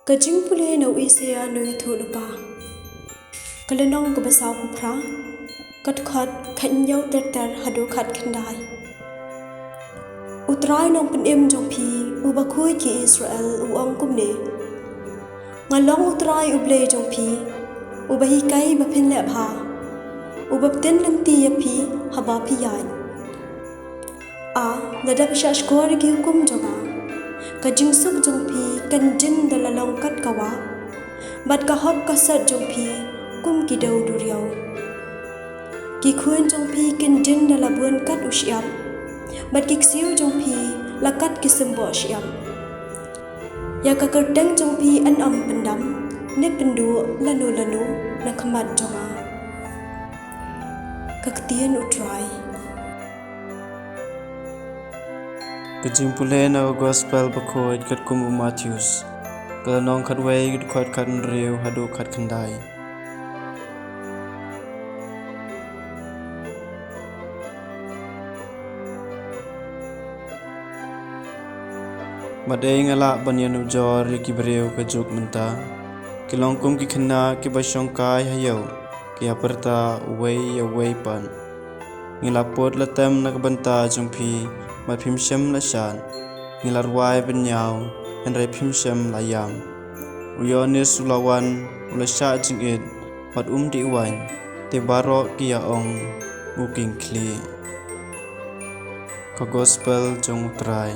Kajing pulih no isya no yathu lupa. Kalenong ka basaw ko pra. Kat kanyaw ter hado kat kandai. Utray nong penim jong pi ubakui ki Israel uang kumne. Ngalong utray ublay jong pi ubahikai bapin le bha. Ubapten lamti yapi haba pi yai. Nadap syashkor ki hukum jonga. Kajing suk jong pi kanjin dalalong kat kawa. Bat kahop kasat jong pi kum ki daw duriyaw. Ki khuen jong pi kanjin dalabuan kat usyam. Bat kiksiu jong pi lakat kisembo syam. Ya kakerdeng jong pi an pendam. Ne pendu lanu na khamat jonga. Kaktian utray. Kajing pulih na gospel bakoit kat kumu Matthews. Kalanong kat way kat kat nriu hadu kat kandai. Madai ngala banyan ujor ki breu kajuk menta. Kilong kum ki khna ki basong kai hayo. Ki aperta way pan. Ngilapot latem nakabanta jungpi mat phimshem la shan. Ngilarwai benyaw henrai phimshem la yam. Uyone sulawan ulasha jingit mat di wan. Te baro ki yaong uking kli. Ka gospel jong utray.